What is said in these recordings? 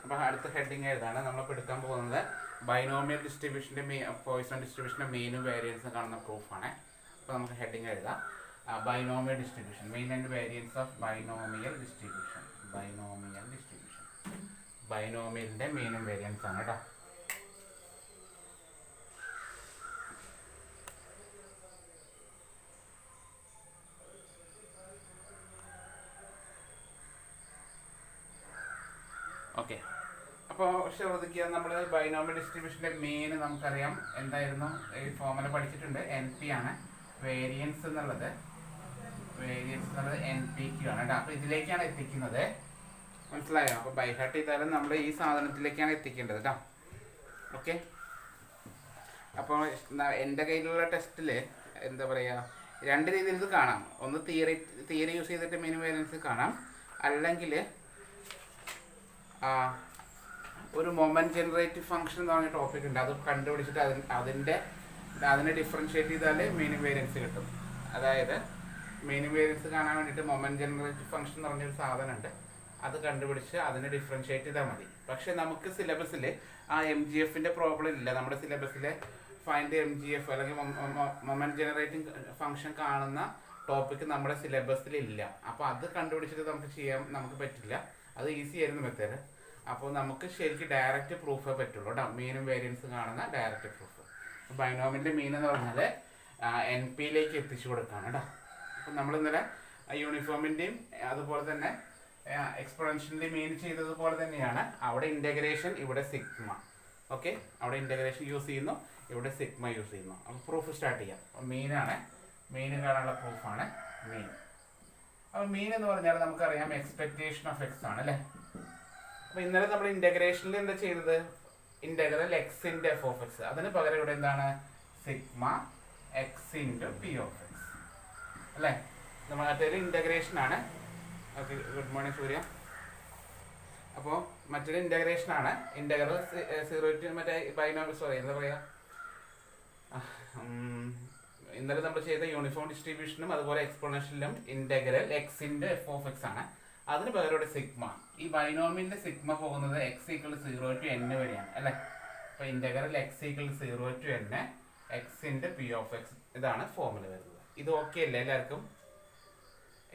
അപ്പോൾ അടുത്ത ഹെഡിങ് ഏതാണ് നമ്മളിപ്പോൾ എടുക്കാൻ പോകുന്നത് ബൈനോമിയൽ ഡിസ്ട്രിബ്യൂഷൻ്റെ പോയിസൺ ഡിസ്ട്രിബ്യൂഷൻ്റെ മെയിനും വേരിയൻസും കാണുന്ന പ്രൂഫാണ്. അപ്പോൾ നമുക്ക് ഹെഡിങ് എഴുതാം. Binomial distribution, mean and variance of binomial distribution. ബൈനോമിയലിൻ്റെ മെയിനും വേരിയൻസ് ആണ് കേട്ടോ. ഓക്കെ, അപ്പോൾ ശ്രദ്ധിക്കുക, നമ്മൾ ബൈനോമിയൽ ഡിസ്ട്രിബ്യൂഷൻ്റെ മെയിൻ നമുക്കറിയാം എന്തായിരുന്നു, ഈ ഫോർമുല പഠിച്ചിട്ടുണ്ട്. എൻ പി ആണ് വേരിയൻസ് എന്നുള്ളത്, എൻ പി ക്യു ആണ് കേട്ടോ. അപ്പോൾ ഇതിലേക്കാണ് എത്തിക്കുന്നത്, മനസ്സിലായോ? അപ്പോൾ ബൈഹാർട്ട് ചെയ്താലും നമ്മൾ ഈ സാധനത്തിലേക്കാണ് എത്തിക്കേണ്ടത് കേട്ടോ. ഓക്കെ, അപ്പോൾ എൻ്റെ കയ്യിലുള്ള ടെസ്റ്റിൽ എന്താ പറയുക, രണ്ട് രീതിയിൽ ഇത് കാണാം. ഒന്ന് തിയറി യൂസ് ചെയ്തിട്ട് മെയിൻ വേരിയൻസ് കാണാം, അല്ലെങ്കിൽ ഒരു മൊമെന്റ് ജനറേറ്റീവ് ഫംഗ്ഷൻ എന്ന് പറഞ്ഞ ടോപ്പിക് ഉണ്ട്, അത് കണ്ടുപിടിച്ചിട്ട് അതിനെ ഡിഫറൻഷിയേറ്റ് ചെയ്താൽ മെയിൻ വേരിയൻസ് കിട്ടും. അതായത് മെയിൻ വേരിയൻസ് കാണാൻ വേണ്ടിയിട്ട് മൊമെന്റ് ജനറേറ്റീവ് ഫംഗ്ഷൻ എന്ന് പറഞ്ഞൊരു സാധനം ഉണ്ട്, അത് കണ്ടുപിടിച്ച് അതിനെ ഡിഫറൻഷിയേറ്റ് ചെയ്താൽ മതി. പക്ഷേ നമുക്ക് സിലബസിൽ ആ MGFൻ്റെ പ്രോബ്ലം ഇല്ല. നമ്മുടെ സിലബസിൽ ഫൈൻഡ് MGF അല്ലെങ്കിൽ മൊമെന്റ് ജനറേറ്റിംഗ് ഫംഗ്ഷൻ കാണുന്ന ടോപ്പിക്ക് നമ്മുടെ സിലബസിൽ ഇല്ല. അപ്പോൾ അത് കണ്ടുപിടിച്ചിട്ട് നമുക്ക് പറ്റില്ല. അത് ഈസി ആയിരുന്നു മെത്തേഡ്. അപ്പോൾ നമുക്ക് ശരിക്കും ഡയറക്റ്റ് പ്രൂഫേ പറ്റുള്ളൂ കേട്ടോ, മീനും വേരിയൻസും കാണുന്ന ഡയറക്റ്റ് പ്രൂഫ്. ബൈനോമിൻ്റെ മീൻ എന്ന് പറഞ്ഞാൽ NP എത്തിച്ചു കൊടുക്കുകയാണ് കേട്ടോ. അപ്പം നമ്മൾ ഇന്നലെ യൂണിഫോമിൻ്റെയും അതുപോലെ തന്നെ എക്സ്പോണൻഷ്യലിൻ്റെയും മീൻ ചെയ്തതുപോലെ തന്നെയാണ്. അവിടെ ഇൻ്റഗ്രേഷൻ, ഇവിടെ സിഗ്മ. ഓക്കെ, അവിടെ ഇൻ്റഗ്രേഷൻ യൂസ് ചെയ്യുന്നു, ഇവിടെ സിഗ്മ യൂസ് ചെയ്യുന്നു. അപ്പോൾ പ്രൂഫ് സ്റ്റാർട്ട് ചെയ്യാം. അപ്പോൾ മീനാണ്, മീൻ കാണാനുള്ള പ്രൂഫാണ് മീൻ. അപ്പോൾ മീൻ എന്ന് പറഞ്ഞാൽ നമുക്കറിയാം എക്സ്പെക്റ്റേഷൻ ഓഫ് എക്സ് ആണ് അല്ലേ. അപ്പോൾ ഇന്നലെ നമ്മൾ ഇൻ്റഗ്രേഷനിൽ എന്താ ചെയ്തത്, ഇൻ്റഗ്രൽ എക്സിൻ്റെ എഫ് ഓഫ് എക്സ്, അതിന് പകരം ഇവിടെ എന്താണ് sigma x into p of X അല്ലേ. നമ്മൾ മറ്റൊരു ഇൻ്റഗ്രേഷനാണ്. ഓക്കെ, ഗുഡ് മോർണിംഗ് സൂര്യ. അപ്പോൾ മറ്റൊരു ഇൻ്റഗ്രേഷനാണ്, ഇൻ്റഗ്രൽ 0 to മറ്റേ എന്താ പറയുക, ഇന്നലെ നമ്മൾ ചെയ്ത യൂണിഫോം ഡിസ്ട്രിബ്യൂഷനും അതുപോലെ എക്സ്പോണൻഷ്യലും ഇൻ്റഗ്രൽ എക്സിൻ്റെ എഫ് ഓഫ് എക്സ് ആണ്. അതിന് പകരം ഇവിടെ സിഗ്മ, ഈ ബൈനോമിയലിന്റെ സിഗ്മ പോകുന്നത് x = 0 to n വരെയാണ് അല്ലേ. അപ്പോൾ integral x = 0 to n x into p of x, ഇതാണ് ഫോർമുല വരുന്നത്. ഇത് ഓക്കെ അല്ലേ എല്ലാവർക്കും?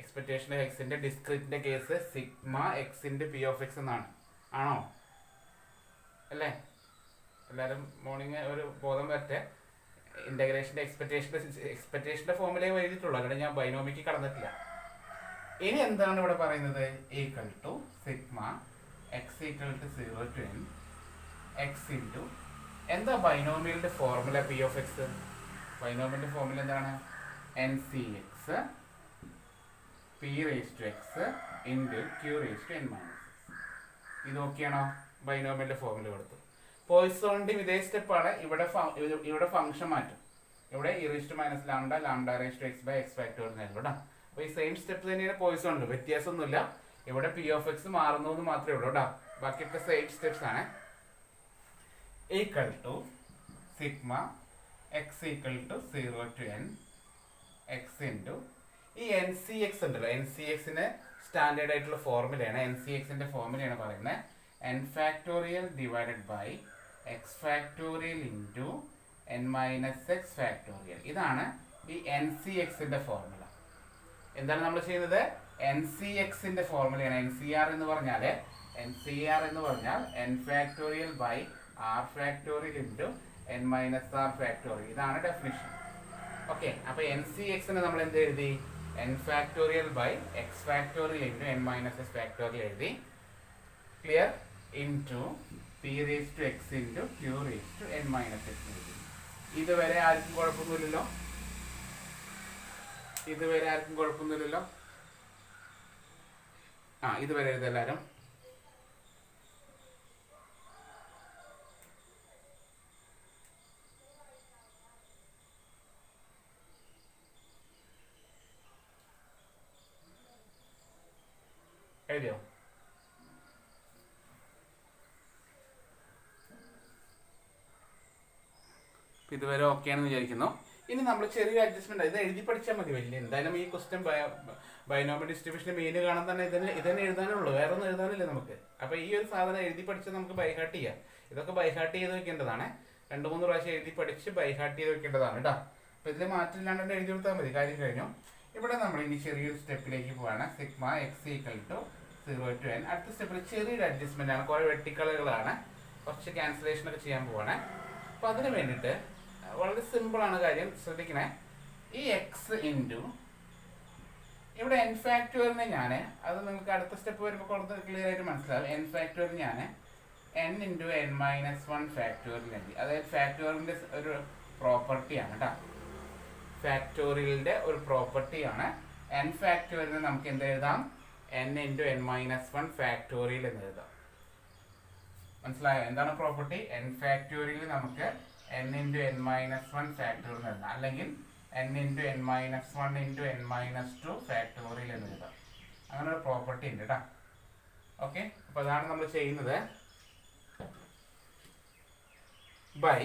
എക്സ്പെക്റ്റേഷൻ ഓഫ് എക്സിന്റെ ഡിസ്ക്രീറ്റിന്റെ case sigma x into p of x എന്നാണ്, ആണോ അല്ലേ? എല്ലാവരും മോർണിംഗ് ഒരു ബോധം വരട്ടെ. ഇൻ്റഗ്രേഷൻ്റെ എക്സ്പെക്റ്റേഷൻ്റെ ഫോർമുലയെ എഴുതിയിട്ടുള്ളൂ, അല്ലെങ്കിൽ ഞാൻ ബൈനോമിക്ക് കടന്നിട്ടില്ല. ഇനി എന്താണ് ഇവിടെ പറയുന്നത്, equal to sigma x = 0 to n x into എന്താ ബൈനോമിയലിൻ്റെ ഫോർമുല പി ഓഫ് എക്സ്. ബൈനോമിയലിൻ്റെ ഫോർമുല എന്താണ്, NCX p⁻x ഇൻറ്റു q⁻n-. ഇത് ഓക്കെയാണോ? ബൈനോമിയലിൻ്റെ ഫോർമുല കൊടുത്തു. പോയിസോണിൻ്റെയും ഇതേ സ്റ്റെപ്പാണ്. ഇവിടെ ഫംഗ്ഷൻ മാറ്റും, ഇവിടെ e⁻λ നൽകും. അപ്പോൾ ഈ സെയിം സ്റ്റെപ്പ് തന്നെയാണ് പോയിസോണിൽ, വ്യത്യാസമൊന്നുമില്ല. ഇവിടെ പി ഓഫ് എക്സ് മാറുന്നു എന്ന് മാത്രമേ ഉള്ളൂ കേട്ടോ, ബാക്കിയൊക്കെ സെയിം സ്റ്റെപ്സ് ആണ്. Equal to sigma x = 0 to n x into ഈ NCX ഉണ്ടല്ലോ, NCXന് സ്റ്റാൻഡേർഡ് ആയിട്ടുള്ള ഫോർമുലയാണ്. NCXന്റെ ഫോർമുലയാണ് പറയുന്നത് n⁻⁴ divided by x⁻⁴ into n-x⁻⁴. ഇതാണ് ഈ NCXന്റെ ഫോർമുല. എന്താണ് നമ്മൾ ചെയ്യുന്നത്, NCXന്റെ ഫോർമുലയാണ്. NCR എന്ന് പറഞ്ഞാൽ n⁻⁴ by r⁻⁴ into n-r⁻⁴. ഇതാണ് ഡെഫിനിഷൻ. ഓക്കെ, അപ്പോൾ NCXന് നമ്മൾ എന്ത് എഴുതി, n⁻⁴ by x⁻⁴ into n-x⁻⁴ എഴുതി. Clear? Into p⁻x into q⁻n-x എഴുതി. ഇതുവരെ ആർക്കും കുഴപ്പമൊന്നുമില്ലല്ലോ, ഇതുവരെ എഴുതെല്ലാവരും. എഴുതിയോ? ഇതുവരെ ഓക്കെ ആണെന്ന് വിചാരിക്കുന്നു. ഇനി നമ്മൾ ചെറിയ അഡ്ജസ്റ്റ്മെന്റ് ഇത് എഴുതി പഠിച്ചാൽ മതി. വലിയ എന്തായാലും ഈ ക്വസ്റ്റ്യൻ ബൈനോമിയൽ ഡിസ്ട്രിബ്യൂഷൻ മെയിൻ കാണാൻ തന്നെ ഇതന്നെ എഴുതാനുള്ളൂ, വേറെ ഒന്നും എഴുതാനില്ല നമുക്ക്. അപ്പൊ ഈ ഒരു സാധനം എഴുതി പഠിച്ചാൽ നമുക്ക് ബൈഹാർട്ട് ചെയ്യാം. ഇതൊക്കെ ബൈഹാർട്ട് ചെയ്ത് വെക്കേണ്ടതാണ്. 2-3 പ്രാവശ്യം എഴുതി പഠിച്ച് ബൈഹാർട്ട് ചെയ്ത് വെക്കേണ്ടതാണ് കേട്ടോ. അപ്പൊ ഇതിൽ മാറ്റില്ലാണ്ട് എഴുതി കൊടുത്താൽ മതി, കാര്യം കഴിഞ്ഞു. ഇവിടെ നമ്മൾ ഇനി ചെറിയൊരു സ്റ്റെപ്പിലേക്ക് പോവാണ്. Sigma x equal to 0 to n. അടുത്ത സ്റ്റെപ്പിൽ ചെറിയൊരു അഡ്ജസ്റ്റ്മെന്റ് ആണ്, കുറെ വെട്ടിക്കളകളാണ്, കുറച്ച് ക്യാൻസലേഷൻ ഒക്കെ ചെയ്യാൻ പോവാണ്. അപ്പൊ അതിന് വേണ്ടിയിട്ട് വളരെ സിമ്പിൾ ആണ് കാര്യം, ശ്രദ്ധിക്കണേ. ഈ എക്സ് ഇൻറ്റു ഇവിടെ എൻ ഫാക്ടോറിനെ ഞാൻ, അത് നിങ്ങൾക്ക് അടുത്ത സ്റ്റെപ്പ് വരുമ്പോൾ കുറച്ച് ക്ലിയർ ആയിട്ട് മനസ്സിലാവും. എൻ ഫാക്ടോറിന് ഞാൻ n into n minus 1 factorial എഴുതി. അതായത് ഫാക്ടോറിയലിൻ്റെ ഒരു പ്രോപ്പർട്ടിയാണ് കേട്ടോ. ഫാക്ടോറിയലിൻ്റെ ഒരു പ്രോപ്പർട്ടിയാണ്. n ഫാക്ടോറിയലിന് നമുക്ക് എന്ത് എഴുതാം? n into n minus 1 factorial എന്ന് എഴുതാം. മനസ്സിലായോ എന്താണ് പ്രോപ്പർട്ടി? n ഫാക്ടോറിയൽ നമുക്ക് n into n minus 1 factorial എന്ന് എഴുതാം, അല്ലെങ്കിൽ n into n minus 1 into n minus 2 factorial എന്ന് എഴുതാം. അങ്ങനെ ഒരു പ്രോപ്പർട്ടി ഉണ്ട് കേട്ടോ. ഓക്കെ, അപ്പോൾ അതാണ് നമ്മൾ ചെയ്യുന്നത്. ബൈ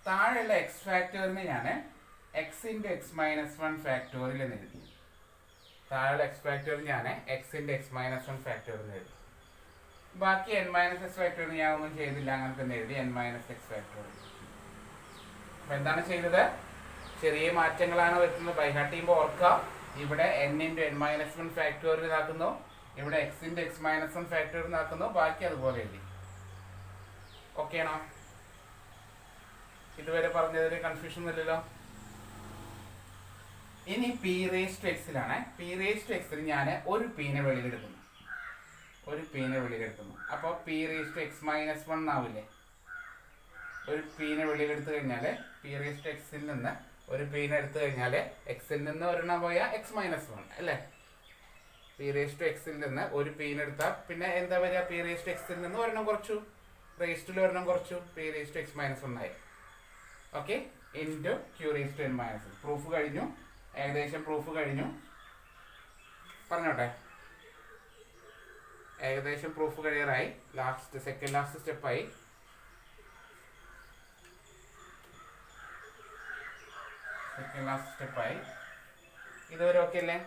താഴെയുള്ള എക്സ് ഫാക്ടോറിനെ ഞാൻ X into x minus 1 factorial എന്ന് എഴുതി. താഴെയുള്ള എക്സ് ഫാക്ടോറിയൽ ഞാൻ X into x minus 1 factorial എന്ന് എഴുതി. ബാക്കി n മൈനസ് എക്സ് ഫാക്ടോറിയൽ ഞാൻ ഒന്നും ചെയ്തില്ല, അങ്ങനെ തന്നെ എഴുതി n മൈനസ് എക്സ് ഫാക്ടോറിയൽ. അപ്പോൾ എന്താണ് ചെയ്തത്? ചെറിയ മാറ്റങ്ങളാണ് വരുത്തുന്നത്. ബൈഹാർട്ട് ചെയ്യുമ്പോൾ ഓർക്കുക, ഇവിടെ n into n minus 1 factorial ആക്കുന്നു, ഇവിടെ X into x minus 1 factorial ആക്കുന്നു, ബാക്കി അതുപോലെ എഴുതി. ഓക്കെ ആണോ? ഇതുവരെ പറഞ്ഞതിൽ കൺഫ്യൂഷൻ ഇല്ലല്ലോ. ഇനി പി റേസ് ടു എക്സിലാണ്. പി റേസ് ടു എക്സിൽ ഞാൻ ഒരു പീനെ വെളിയിലെടുക്കുന്നു, അപ്പോൾ p raise to x minus 1 ആവില്ലേ? ഒരു പീനെ വെളിയിലെടുത്തു കഴിഞ്ഞാൽ പി റേസ് ടു എക്സിൽ നിന്ന് ഒരു പീനെ എടുത്തു കഴിഞ്ഞാൽ എക്സിൽ നിന്ന് ഒരെണ്ണം പോയാൽ എക്സ് മൈനസ് 1 അല്ലേ? പി റേസ് ടു എക്സിൽ നിന്ന് ഒരു പീനെടുത്താൽ പിന്നെ എന്താ വരിക? പി റേസ് ടു എക്സിൽ നിന്ന് ഒരെണ്ണം കുറച്ചു, റേസ്റ്റിൽ ഒരെണ്ണം കുറച്ചു, p raise to x minus 1 ആയി. Okay, into q raise to n minus 1. Proof കഴിഞ്ഞു, ഏകദേശം പ്രൂഫ് കഴിഞ്ഞു. പറഞ്ഞോട്ടെ, ഏകദേശം പ്രൂഫ് കഴിയാറായി. സെക്കൻഡ് ലാസ്റ്റ് സ്റ്റെപ്പായി. ഇതുവരെ ഓക്കെ അല്ലേ?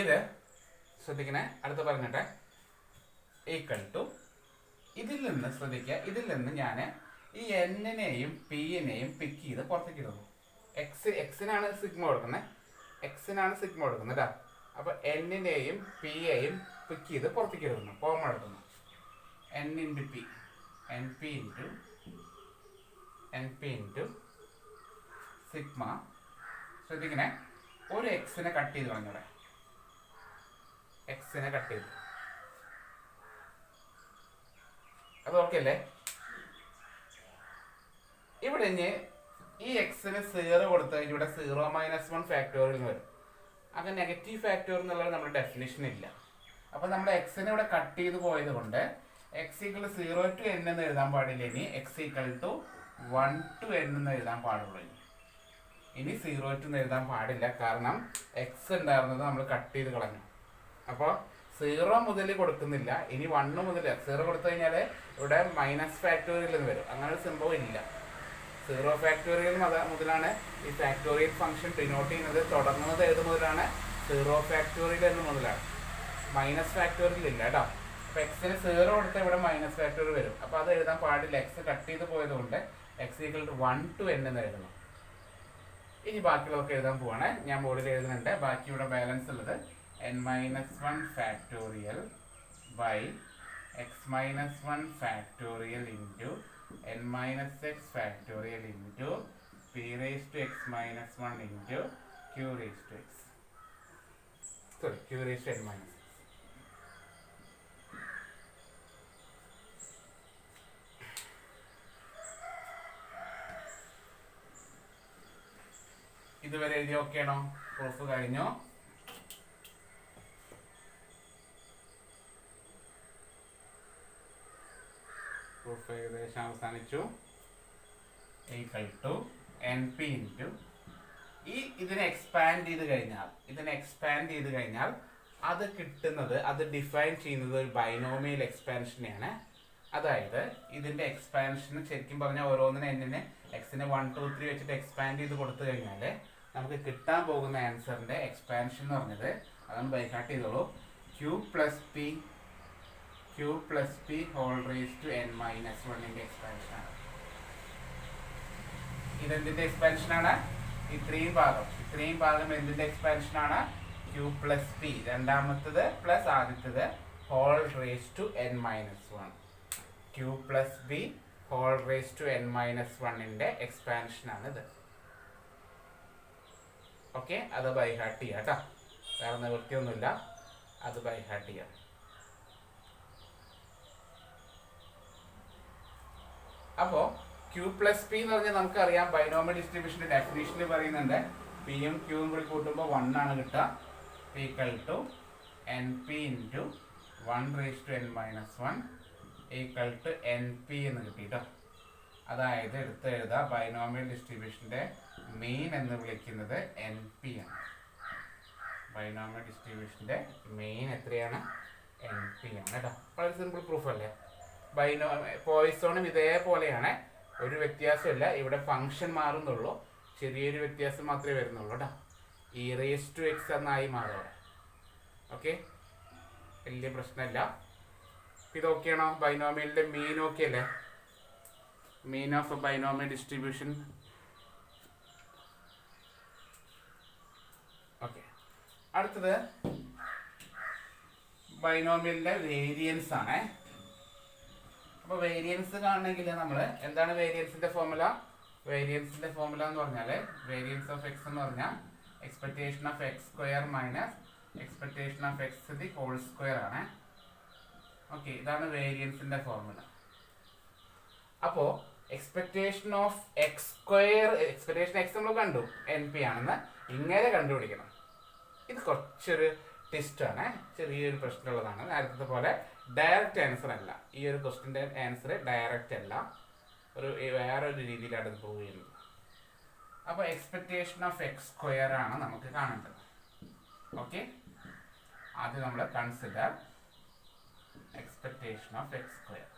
ഇത് ശ്രദ്ധിക്കണേ, അടുത്ത് പറഞ്ഞിട്ടെ. ഈക്വൽ ടു ഇതിൽ നിന്ന് ശ്രദ്ധിക്കുക, ഇതിൽ നിന്ന് ഞാൻ ഈ എന്നിനെയും പിന്നെയും പിക്ക് ചെയ്ത് പുറത്തേക്ക് ഇടുന്നു. എക്സിനാണ് സിഗ്മ കൊടുക്കുന്നത്, കേട്ടോ. അപ്പോൾ എന്നിനെയും പിയെയും പിക്ക് ചെയ്ത് പുറത്തേക്ക് ഇടുന്നു, കോമൺ എടുക്കുന്നു. n into P, N P into sigma. ശ്രദ്ധിക്കണേ, ഒരു എക്സിനെ കട്ട് ചെയ്ത് കളഞ്ഞൂടെ? എക്സിനെ കട്ട് ചെയ്തു, അത് ഓക്കെ അല്ലേ? ഇവിടെ ഈ എക്സിന് 0 കൊടുത്തു കഴിഞ്ഞാൽ ഇവിടെ 0 മൈനസ് 1 ഫാക്ടോറിയൽ വരും. അങ്ങനെ നെഗറ്റീവ് ഫാക്ടോറിയൽ എന്നുള്ളത് നമ്മുടെ ഡെഫിനിഷൻ ഇല്ല. അപ്പോൾ നമ്മൾ എക്സിനെ ഇവിടെ കട്ട് ചെയ്ത് പോയത് കൊണ്ട് എക്സ് ഈക്വൽ 0 to n എന്ന് എഴുതാൻ പാടില്ല. ഇനി x equal to 1 to n എന്ന് എഴുതാൻ പാടുള്ളൂ. ഇനി 0 to എന്ന് എഴുതാൻ പാടില്ല, കാരണം എക്സ് ഉണ്ടായിരുന്നത് നമ്മൾ കട്ട് ചെയ്ത് കളഞ്ഞു. അപ്പോൾ 0 മുതൽ കൊടുക്കുന്നില്ല, ഇനി 1 മുതൽ. 0 കൊടുത്തു കഴിഞ്ഞാൽ ഇവിടെ മൈനസ് ഫാക്ടോറിയൽ എന്ന് വരും. അങ്ങനെ ഒരു സംഭവം ഇല്ല. 0 ഫാക്ടോറിയൽ മുതലാണ് ഈ ഫാക്ടോറിയൽ ഫംഗ്ഷൻ ഡിനോട്ട് ചെയ്യുന്നത്. തുടങ്ങുന്നത് ഏത് മുതലാണ്? 0 ഫാക്ടോറിയൽ എന്ന് മുതലാണ്. മൈനസ് ഫാക്ടോറിയൽ ഇല്ല കേട്ടോ. അപ്പോൾ എക്സിന് 0 കൊടുത്താൽ ഇവിടെ മൈനസ് ഫാക്ടോറിയൽ വരും. അപ്പോൾ അത് എഴുതാൻ പാടില്ല. എക്സ് കട്ട് ചെയ്ത് പോയത് കൊണ്ട് x equal to 1 to n എന്ന് എഴുതണം. ഇനി ബാക്കിയുള്ളതൊക്കെ എഴുതാൻ പോവാണ്. ഞാൻ ബോർഡിൽ എഴുതുന്നുണ്ട്. ബാക്കി ഇവിടെ ബാലൻസ് ഉള്ളത് n minus 1 factorial by x minus 1 factorial into n minus x factorial into p raise to x minus 1 into q raise to x, sorry q raise to n minus. ഇതുവരെ എഴുതി ഓക്കെ ആണോ? Proof കഴിഞ്ഞു. Proof ഏകദേശം അവസാനിച്ചു. Equal to N P into ഇതിനെ expand ചെയ്ത് കഴിഞ്ഞാൽ അത് കിട്ടുന്നത്, അത് ഡിഫൈൻ ചെയ്യുന്നത് ഒരു ബൈനോമിയൽ എക്സ്പാൻഷനെയാണ്. അതായത് ഇതിന്റെ എക്സ്പാൻഷൻ ശരിക്കും പറഞ്ഞാൽ ഓരോന്നിനെ എന്നിനെ എക്സിനെ 1 2 3 വെച്ചിട്ട് എക്സ്പാൻഡ് ചെയ്ത് കൊടുത്തു കഴിഞ്ഞാൽ നമുക്ക് കിട്ടാൻ പോകുന്ന ആൻസറിന്റെ എക്സ്പാൻഷൻ എന്ന് പറഞ്ഞത് അതാണ് ബൈഹാർട്ട് ചെയ്തോളൂ. Q plus p whole raise to n minus 1ന്റെ എക്സ്പാൻഷൻ ആണ്. ഇതെന്തിന്റെ എക്സ്പാൻഷൻ ആണ്? ഇത്രയും ഭാഗം എന്തിന്റെ എക്സ്പാൻഷൻ ആണ്? ക്യൂ പ്ലസ് പി രണ്ടാമത്തത് പ്ലസ് ആദ്യത്തത് whole raise to n minus 1. Q plus b whole raise to n minus 1ന്റെ എക്സ്പാൻഷൻ ആണ് ഇത്. ഓക്കെ, അത് ബൈഹാർട്ട് ചെയ്യാം കേട്ടോ, വേറെ നിവൃത്തിയൊന്നുമില്ല, അത് ബൈഹാർട്ട് ചെയ്യാം. അപ്പോൾ ക്യൂ പ്ലസ് പി എന്ന് പറഞ്ഞാൽ നമുക്കറിയാം ബൈനോമിയൽ ഡിസ്ട്രിബ്യൂഷന്റെ ഡെഫിനേഷനിൽ പറയുന്നുണ്ട് പിയും ക്യൂവും കൂടി കൂട്ടുമ്പോൾ 1 ആണ് കിട്ടുക. Equal to N P into 1 raise to n minus 1 equal to N P എന്ന് കിട്ടിട്ടോ. അതായത് എടുത്ത് എഴുതാം, ബൈനോമിയൽ ഡിസ്ട്രിബ്യൂഷന്റെ മെയിൻ എന്ന് വിളിക്കുന്നത് എൻ പി ആണ്. ബൈനോമിയൽ ഡിസ്ട്രിബ്യൂഷന്റെ മെയിൻ എത്രയാണ്? എൻ പി ആണ് കേട്ടോ. വളരെ സിമ്പിൾ പ്രൂഫ് അല്ലേ? പോയിസോണും ഇതേപോലെയാണ്, ഒരു വ്യത്യാസമില്ല, ഇവിടെ ഫംഗ്ഷൻ മാറുന്നുള്ളൂ, ചെറിയൊരു വ്യത്യാസം മാത്രമേ വരുന്നുള്ളൂ കേട്ടോ. ഇ റേസ് ടു എക്സ് എന്നായി മാറുക. ഓക്കെ, വലിയ പ്രശ്നമില്ല. ഇത് ഓക്കെയാണോ? ബൈനോമിയലിന്റെ മീൻ ഓക്കെ അല്ലേ? Mean of binomial distribution. Okay, അടുത്തത് ബൈനോമിയലിന്റെ വേരിയൻസ് ആണ്. അപ്പോൾ വേരിയൻസ് കാണണമെങ്കിൽ നമ്മൾ എന്താണ് വേരിയൻസിന്റെ ഫോർമുല? വേരിയൻസിന്റെ ഫോർമുല എന്ന് പറഞ്ഞാൽ വേരിയൻസ് ഓഫ് എക്സ് എന്ന് പറഞ്ഞാൽ expectation of x square minus expectation of x the whole square ആണ്. ഓക്കെ, ഇതാണ് വേരിയൻസിന്റെ ഫോർമുല. അപ്പോൾ expectation of x square, expectation x നമ്മൾ കണ്ടു എൻ പി ആണെന്ന്, ഇങ്ങനെ കണ്ടുപിടിക്കണം. ഇത് കുറച്ചൊരു ടെസ്റ്റ് ആണ്, ചെറിയൊരു പ്രശ്നമുള്ളതാണ്. നേരത്തെ പോലെ ഡയറക്റ്റ് ആൻസർ അല്ല, ഈ ഒരു ക്വസ്റ്റിൻ്റെ ആൻസർ ഡയറക്റ്റ് അല്ല, വേറൊരു രീതിയിലാണ് ഇത് പ്രൂവ് ചെയ്യുന്നത്. അപ്പോൾ എക്സ്പെക്ടേഷൻ ഓഫ് എക്സ് സ്ക്വയർ ആണ് നമുക്ക് കാണേണ്ടത്. ഓക്കെ, ആദ്യം നമ്മൾ consider expectation of x square.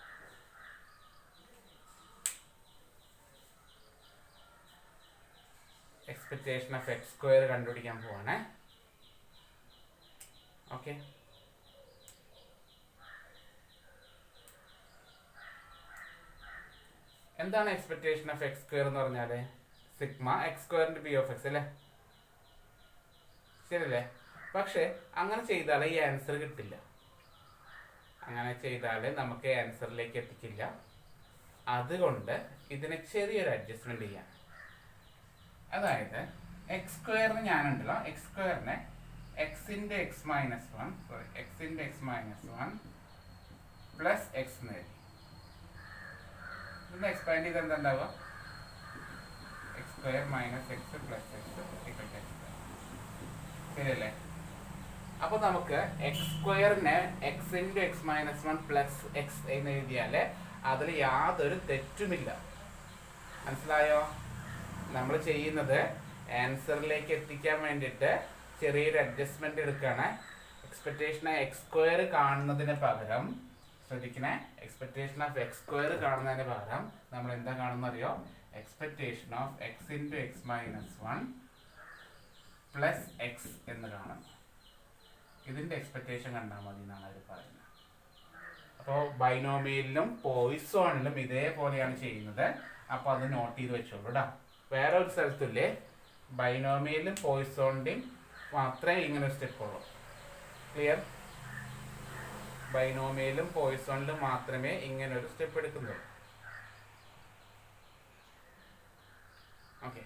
Expectation of x square കണ്ടുപിടിക്കാൻ പോവാണ്. ഓക്കെ, എന്താണ് എക്സ്പെക്ടേഷൻ ഓഫ് എക്സ് സ്ക്വയർ എന്ന് പറഞ്ഞാൽ? സിഗ്മ എക്സ് സ്ക്വയറിന്റെ പി ഓഫ് എക്സ് അല്ലേ? ശരിയല്ലേ? പക്ഷെ അങ്ങനെ ചെയ്താൽ ഈ ആൻസർ കിട്ടില്ല. അങ്ങനെ ചെയ്താൽ നമുക്ക് ആൻസറിലേക്ക് എത്തിക്കില്ല. അതുകൊണ്ട് ഇതിനെ ചെറിയൊരു അഡ്ജസ്റ്റ്മെന്റ് ചെയ്യാം. അതായത് എക്സ് സ്ക്വയറിന് ഞാനുണ്ടല്ലോ, എക്സ് സ്ക്വയറിനെ എക്സിന്റെ എക്സ് മൈനസ് 1 പ്ലസ് എക്സ് എന്ന് എഴുതി. ഇതൊന്ന് എക്സ്പാൻഡ് ചെയ്ത് എന്താ ഉണ്ടാവുക? X square minus x plus x equal to x. ശരിയല്ലേ? അപ്പോൾ നമുക്ക് എക്സ് സ്ക്വയറിനെ x into x minus 1 plus x എന്ന് എഴുതിയാൽ അതിൽ യാതൊരു തെറ്റുമില്ല. മനസ്സിലായോ? നമ്മൾ ചെയ്യുന്നത് ആൻസറിലേക്ക് എത്തിക്കാൻ വേണ്ടിയിട്ട് ചെറിയൊരു അഡ്ജസ്റ്റ്മെന്റ് എടുക്കുകയാണ്. എക്സ്പെക്ടേഷൻ എക്സ് സ്ക്വയർ കാണുന്നതിന് പകരം, ശ്രദ്ധിക്കണേ, എക്സ്പെക്ടേഷൻ ഓഫ് എക്സ് സ്ക്വയർ കാണുന്നതിന് പകരം നമ്മൾ എന്താ കാണുന്ന അറിയോ? Expectation of x into x minus 1 plus x എന്ന് കാണുന്നു. ഇതിന്റെ എക്സ്പെക്ടേഷൻ കണ്ടാൽ മതി എന്നാണ് അവർ പറയുന്നത്. അപ്പോൾ ബൈനോമിയലിലും പോയിസോണിലും ഇതേപോലെയാണ് ചെയ്യുന്നത്. അപ്പോൾ അത് നോട്ട് ചെയ്ത് വെച്ചോളൂ കേട്ടോ. വേറെ ഒരു സ്ഥലത്തില്ലേ, ബൈനോമിയലും പോയിസോണിന്റെയും മാത്രമേ ഇങ്ങനെ ഒരു സ്റ്റെപ്പ് ഉള്ളൂ. ക്ലിയർ? ബൈനോമിയലും പോയിസോണിലും മാത്രമേ ഇങ്ങനെ ഒരു സ്റ്റെപ്പ് എടുക്കുന്നുള്ളൂ. ഓക്കെ,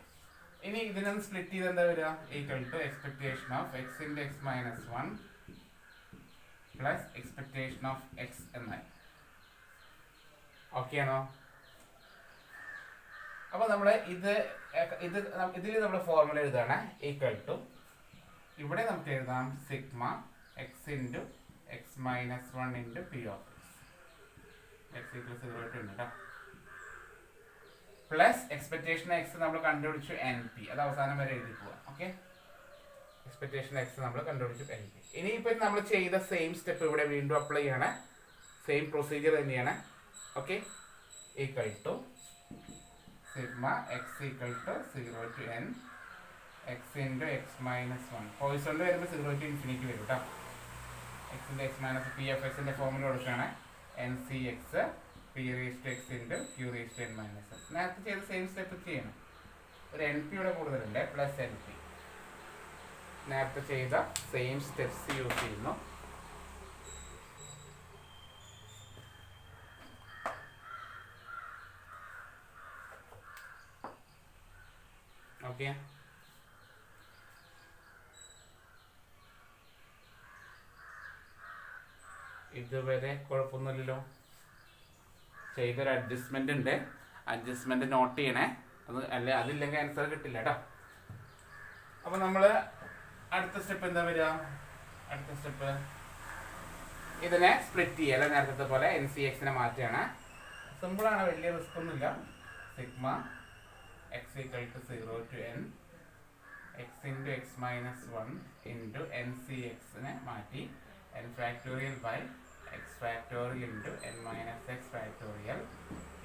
ഇനി ഇതിനൊന്ന് സ്പ്ലിറ്റ് ചെയ്ത് എന്താ വരിക? Equal to expectation of x into x minus 1 plus expectation of x എന്നായി. ഓക്കെ ആണോ? അപ്പോൾ നമ്മൾ ഇതിൽ നമ്മൾ ഫോർമുല എഴുതാണ്. ഈക്വൽ ടു, ഇവിടെ നമുക്ക് എഴുതാം sigma x into x minus 1 into p of X equal 0 ഉണ്ട് കേട്ടോ. പ്ലസ് എക്സ്പെക്ടേഷൻ എക്സ് നമ്മൾ കണ്ടുപിടിച്ചു എൻ പി, അത് അവസാനം വരെ എഴുതി പോവാം. ഓക്കെ, എക്സ്പെക്ടേഷൻ എക്സ് നമ്മൾ കണ്ടുപിടിച്ചു എൻ പി. ഇനിയിപ്പോൾ നമ്മൾ ചെയ്ത സെയിം സ്റ്റെപ്പ് ഇവിടെ വീണ്ടും അപ്ലൈ ചെയ്യണം. സെയിം പ്രൊസീജിയർ തന്നെയാണ്. Okay, equal to sigma x equal to 0 to n x into x minus 1. പോയിസോണിൽ വരുമ്പോൾ 0 to ഇൻഫിനിറ്റി വരും കേട്ടോ. എക്സിൻ്റെ എക്സ് മൈനസ് പി എഫ് എക്സിൻ്റെ ഫോമിൽ കൊടുക്കുകയാണ് N C x p raise to x into q raise to N minus x. നേരത്തെ ചെയ്ത സെയിം സ്റ്റെപ്പ് ചെയ്യണം. ഒരു എൻ പി ഇവിടെ കൂടുതലുണ്ട്, പ്ലസ് എൻ പി. നേരത്തെ ചെയ്ത സെയിം സ്റ്റെപ്സ് യൂസ് ചെയ്യുന്നു. ഓക്കെ, ഇതുവരെ കുഴപ്പമൊന്നുമില്ലല്ലോ. ചെയ്തൊരു അഡ്ജസ്റ്റ്മെന്റ് ഉണ്ട്, അഡ്ജസ്റ്റ്മെന്റ് നോട്ട് ചെയ്യണേ. അതില്ലെങ്കിൽ ആൻസർ കിട്ടില്ല കേട്ടോ. അപ്പൊ നമ്മള് അടുത്ത സ്റ്റെപ്പ് എന്താ വരിക? അടുത്ത സ്റ്റെപ്പ് ഇതിനെ സ്പ്ലിറ്റ് ചെയ്യല, നേരത്തെ പോലെ എൻ സി എക്സിനെ മാറ്റുകയാണ്. സിമ്പിളാണ്, വലിയ റിസ്ക് ഒന്നുമില്ല. Sigma x equal to 0 to n x into x minus 1 into n c എക്സിനെ മാറ്റി n factorial by x factorial into n minus x factorial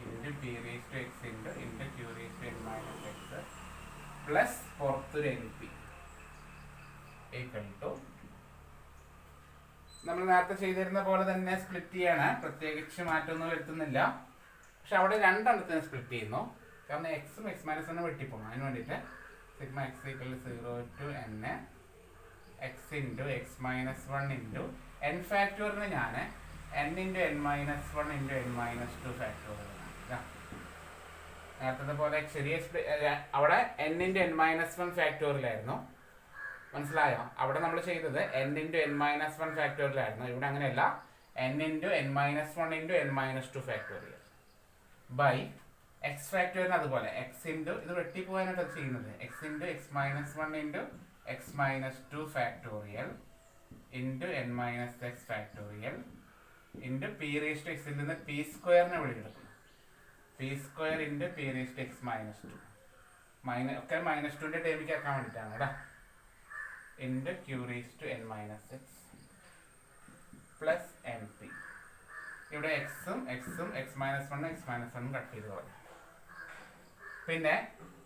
into p raise to x into q raise to n minus x plus പുറത്തൊരു n p equal to നമ്മൾ നേരത്തെ ചെയ്തിരുന്ന പോലെ തന്നെ split ചെയ്യാണ്. പ്രത്യേകിച്ച് മാറ്റമൊന്നും വരുത്തുന്നില്ല. പക്ഷെ അവിടെ രണ്ടെണ്ണത്തിന് സ്പ്ലിറ്റ് ചെയ്യുന്നു. കാരണം എക്സും എക്സ് മൈനസ് ഒന്ന് വെട്ടിപ്പോകും. അതിന് വേണ്ടിയിട്ട് sigma x equal 0 to n x into x minus 1 into n ഫാക്ടോറിന് ഞാൻ n into n minus 1 into n minus 2 ഫാക്ടോറിയലാണ്. നേരത്തെ പോലെ ചെറിയ അവിടെ n ഇൻറ്റു n മൈനസ് 1 ഫാക്ടോറിയലായിരുന്നു. മനസ്സിലായോ? അവിടെ നമ്മൾ ചെയ്തത് n ഇൻറ്റു n മൈനസ് 1 ഫാക്ടോറിയലായിരുന്നു. ഇവിടെ അങ്ങനെയല്ല, n into n minus 1 into n minus 2 factorial by x factorial. അതുപോലെ എക്സ് ഇൻറ്റു ഇത് വെട്ടിപ്പോകാനായിട്ട് ചെയ്യുന്നത് X into x minus 1 into x minus 2 factorial into n minus x factorial into p raise to എക്സിൽ നിന്ന് p സ്ക്വയറിനെ വിളിച്ചെടുക്കും. P square into p raise to x minus 2 ഒക്കെ minus 2ൻ്റെ ടേമിലേക്ക് ആക്കാൻ വേണ്ടിയിട്ടാണ് കേട്ടോ. Into q raise to n minus x plus N p. ഇവിടെ എക്സും x minus 1 x minus 1 cut ചെയ്ത് പോലെ. പിന്നെ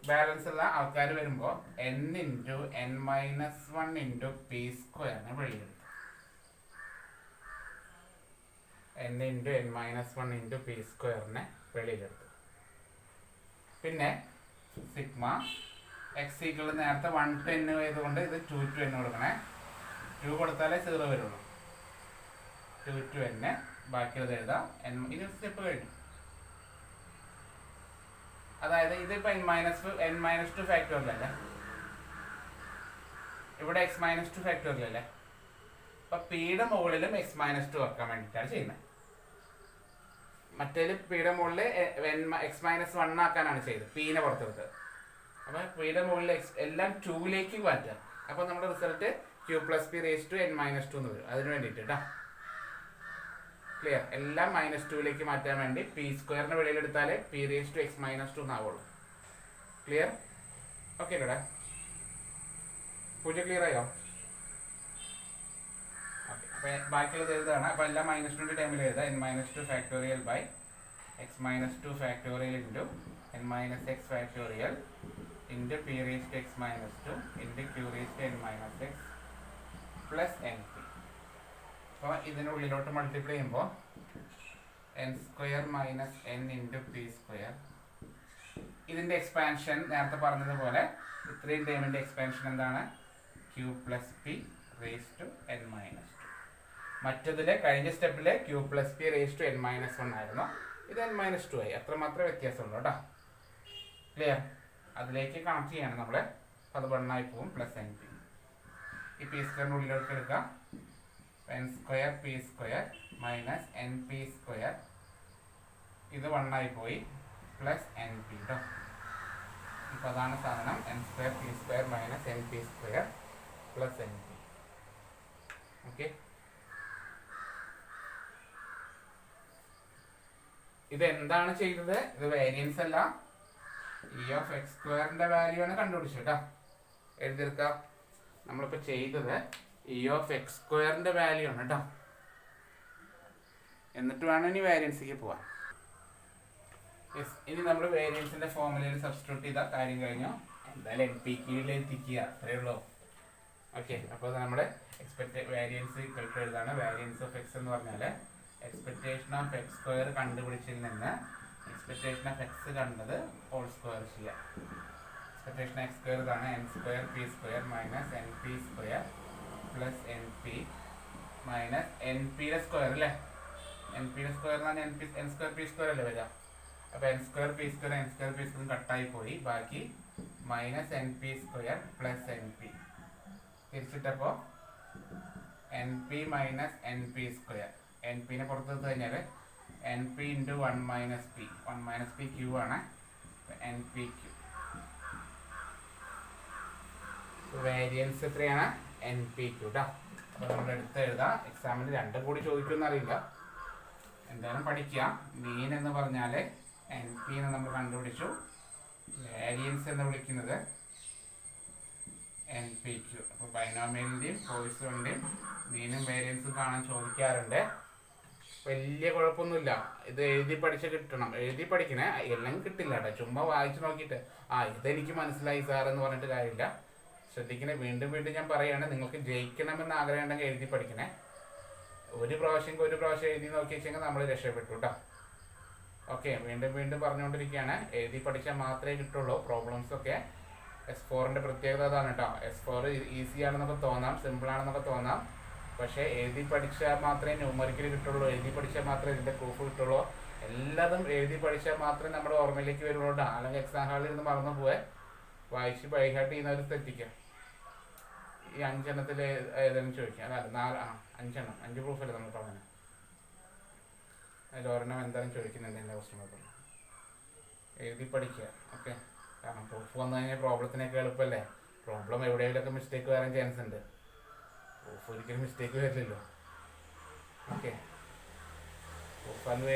ബാലൻസ് ഉള്ള ആൾക്കാർ വരുമ്പോൾ n into n minus 1 into p സ്ക്വയറിനെ വെളിയെടുത്തു. n into n minus 1 into p സ്ക്വയറിനെ വെളിയിലെടുത്തു. പിന്നെ സിഗ്മ എക്സ് ഈക്വൽ നേരത്തെ 1 to n ആയതുകൊണ്ട് ഇത് 2 to n കൊടുക്കണേ. 2 കൊടുത്താലേ 0 വരുള്ളൂ. 2 to n ബാക്കിയുള്ളത് എഴുതാം. ഇത് സ്റ്റെപ്പ് കഴിഞ്ഞു. അതായത് ഇതിപ്പോൾ n മൈനസ് 2 ഫാക്ടോറിയലല്ലേ, ഇവിടെ എക്സ് മൈനസ് 2 ഫാക്ടോറിയലല്ലേ. അപ്പം പിയുടെ മുകളിലും എക്സ് മൈനസ് 2 വെക്കാൻ വേണ്ടിയിട്ടാണ് ചെയ്യുന്നത്. മറ്റേത് പിയുടെ മുകളിൽ എക്സ് മൈനസ് 1 ആക്കാനാണ് ചെയ്തത്, പീനെ പുറത്തെടുത്തത്. അപ്പം പിയുടെ മുകളിൽ എല്ലാം 2ലേക്ക് മാറ്റുക. അപ്പോൾ നമ്മുടെ result q plus p raise to n minus 2 എന്ന് വരും. അതിന് വേണ്ടിയിട്ട് കേട്ടോ. ക്ലിയർ? എല്ലാം മൈനസ് 2ലേക്ക് മാറ്റാൻ വേണ്ടി പി സ്ക്വയറിന് വെളിയിലെടുത്താലേ p raise to x minus 2 എന്നാവുള്ളൂ. ക്ലിയർ? ഓക്കെ അല്ലേടാ? പൂജ ക്ലിയർ ആയോ? ഓക്കെ, അപ്പം ബാക്കിയുള്ളത് എഴുതാണ്. അപ്പോൾ എല്ലാം മൈനസ് 2ൻ്റെ ടൈമിൽ എഴുതാം. n minus 2 factorial by x minus 2 factorial into n minus x factorial into p raise to x minus 2 into q raise to n minus x plus N P. അപ്പോൾ ഇതിനുള്ളിലോട്ട് multiply ചെയ്യുമ്പോൾ n square minus n into p square. ഇതിൻ്റെ expansion നേരത്തെ പറഞ്ഞതുപോലെ ഇത്രയും ടേമിൻ്റെ expansion എന്താണ്? Q plus p raise to n minus 2. മറ്റതിൽ കഴിഞ്ഞ സ്റ്റെപ്പിൽ q plus p raise to n minus 1 ആയിരുന്നു. ഇത് n മൈനസ് 2 ആയി. അത്രമാത്രമേ വ്യത്യാസമുള്ളൂ കേട്ടോ. ക്ലിയർ? അതിലേക്ക് കണക്ട് ചെയ്യാണ് നമ്മൾ. അത് 1 ആയി പോകും. Plus N P. ഈ പി സ്ക്വയറിൻ്റെ ഉള്ളിലോട്ട് എടുക്കാം. n square p square minus n p square. ഇത് 1 ആയി പോയി. പ്ലസ് എൻ പി കേട്ടോ. ഇപ്പോൾ അതാണ് സാധനം. n square p square minus n p square plus N P. Okay, ഇത് എന്താണ് ചെയ്തത്? ഇത് വേരിയൻസ് അല്ല, ഇ ഓഫ് എക്സ് സ്ക്വയറിൻ്റെ വാല്യൂ ആണ് കണ്ടുപിടിച്ചത് കേട്ടോ. എഴുതിയെടുക്കാം. നമ്മളിപ്പോൾ ചെയ്തത് ഇ ഓഫ് എക്സ് സ്ക്വയറിൻ്റെ വാല്യൂ ആണ് കേട്ടോ. എന്നിട്ട് വേണം ഇനി വേരിയൻസിലേക്ക് പോവാൻ. യെസ്, ഇനി നമ്മൾ വേരിയൻസിന്റെ ഫോർമുലയിൽ സബ്സ്റ്റിറ്റ്യൂട്ട് ചെയ്ത കാര്യം കഴിഞ്ഞു. എന്തായാലും എൻ പി ക്യൂയിൽ എത്തിക്കുക, അത്രയേ ഉള്ളൂ. ഓക്കെ, അപ്പോൾ നമ്മുടെ വേരിയൻസ് ഇക്വൽ എഴുതാണ്. വേരിയൻസ് ഓഫ് എക്സ് എന്ന് പറഞ്ഞാൽ എക്സ്പെക്ടേഷൻ ഓഫ് എക്സ് സ്ക്വയർ കണ്ടുപിടിച്ചതിൽ നിന്ന് എക്സ്പെക്ടേഷൻ ഓഫ് എക്സ് കണ്ടത് ഹോൾ സ്ക്വയർ ചെയ്യാം. എക്സ്പെക്ടേഷൻ എക്സ് സ്ക്വയർ ഇതാണ്, n square p square minus n p square plus N p minus n പിയുടെ സ്ക്വയർ അല്ലേ. എൻ പിയുടെ സ്ക്വയർ എന്ന് പറഞ്ഞാൽ എൻ സ്ക്വയർ പി സ്ക്വയർ അല്ലേ വരിക. അപ്പോൾ എൻ സ്ക്വയർ പി സ്ക്വയർ കട്ടായി പോയി, ബാക്കി minus n p square plus N p. തിരിച്ചിട്ടപ്പോൾ n p minus n p square. N പിനെ പുറത്തെടുത്ത് കഴിഞ്ഞാൽ n P into 1 minus p. 1 minus p q ആണ്, എൻ പി ക്യൂ. വേരിയൻസ് എത്രയാണ്? എൻ പി ക്യൂ കേട്ടോ. അപ്പോൾ നമ്മൾ എടുത്ത് എഴുതാം. എക്സാമിന് രണ്ടും കൂടി ചോദിക്കുമെന്ന് അറിയില്ല, എന്തായാലും പഠിക്കുക. മീൻ എന്ന് പറഞ്ഞാൽ എൻ പി എന്ന് നമ്മൾ കണ്ടുപിടിച്ചു. വേരിയൻസ് എന്ന് വിളിക്കുന്നത് എൻ പി ക്യൂ. അപ്പോൾ ബൈനോമിയലിൻ്റെയും പോയിസോണിൻ്റെയും മീനും വേരിയൻസും കാണാൻ ചോദിക്കാറുണ്ട്. വലിയ കുഴപ്പമൊന്നുമില്ല, ഇത് എഴുതി പഠിച്ച് കിട്ടണം. എഴുതി പഠിക്കണേ, എല്ലാം കിട്ടില്ല കേട്ടോ. ചുമ്മാ വായിച്ച് നോക്കിയിട്ട് ഇതെനിക്ക് മനസ്സിലായി സാർ എന്ന് പറഞ്ഞിട്ട് കാര്യമില്ല. ശ്രദ്ധിക്കണേ, വീണ്ടും വീണ്ടും ഞാൻ പറയുകയാണ്, നിങ്ങൾക്ക് ജയിക്കണമെന്ന് ആഗ്രഹം ഉണ്ടെങ്കിൽ എഴുതി പഠിക്കണേ. ഒരു പ്രാവശ്യം എഴുതി നോക്കി വെച്ചെങ്കിൽ നമ്മൾ രക്ഷപ്പെട്ടു കേട്ടോ. ഓക്കെ, വീണ്ടും വീണ്ടും പറഞ്ഞുകൊണ്ടിരിക്കുകയാണ്, എഴുതി പഠിച്ചാൽ മാത്രമേ കിട്ടുള്ളൂ. പ്രോബ്ലംസ് ഒക്കെ S4ൻ്റെ പ്രത്യേകത അതാണ് കേട്ടോ. S4 ഈസി ആണെന്നൊക്കെ തോന്നാം, സിമ്പിൾ ആണെന്നൊക്കെ തോന്നാം, പക്ഷേ എഴുതി പഠിച്ചാൽ മാത്രമേ ന്യൂമറിക്കൽ കിട്ടുള്ളൂ. എഴുതി പഠിച്ചാൽ മാത്രമേ ഇതിൻ്റെ പ്രൂഫ് കിട്ടുള്ളൂ. എല്ലാതും എഴുതി പഠിച്ചാൽ മാത്രമേ നമ്മുടെ ഓർമ്മയിലേക്ക് വരുള്ളൂ കേട്ടോ. അല്ലെങ്കിൽ എക്സാം ഹാളിൽ ഇരുന്ന് മറന്നു പോവേ. വായിച്ച് ബൈഹാർട്ട് ചെയ്യുന്നവർ തെറ്റിക്കുക. ഈ 5 എണ്ണത്തിൽ ഏതെങ്കിലും ചോദിക്കുക. അതല്ല 5 പ്രൂഫല്ലേ നമ്മൾ പറഞ്ഞത്. അതിൽ ഒരെണ്ണം എന്തായാലും ചോദിക്കുന്നുണ്ട് എൻ്റെ ക്വസ്റ്റ്യൻ പേപ്പറിൽ. എഴുതി പഠിക്കുക. ഓക്കെ, കാരണം പ്രൂഫ് വന്നു കഴിഞ്ഞാൽ പ്രോബ്ലത്തിനൊക്കെ എളുപ്പമല്ലേ. പ്രോബ്ലം എവിടെയെങ്കിലുമൊക്കെ മിസ്റ്റേക്ക് വരാൻ ചാൻസ് ഉണ്ട്. പ്രൂഫ് ഒരിക്കലും മിസ്റ്റേക്ക് വരില്ലല്ലോ. ഓക്കെ, പ്രൂഫ് അന്ന്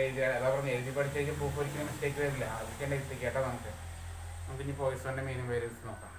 എഴുതി പഠിച്ചു കഴിഞ്ഞാൽ പ്രൂഫ് ഒരിക്കലും മിസ്റ്റേക്ക് വരില്ല. അതൊക്കെ തന്നെ എത്തിക്കേട്ടോ. നമുക്ക് ഇനി പോയിസോണിൻ്റെ മെയിനും വേരിയൻസ് നോക്കാം.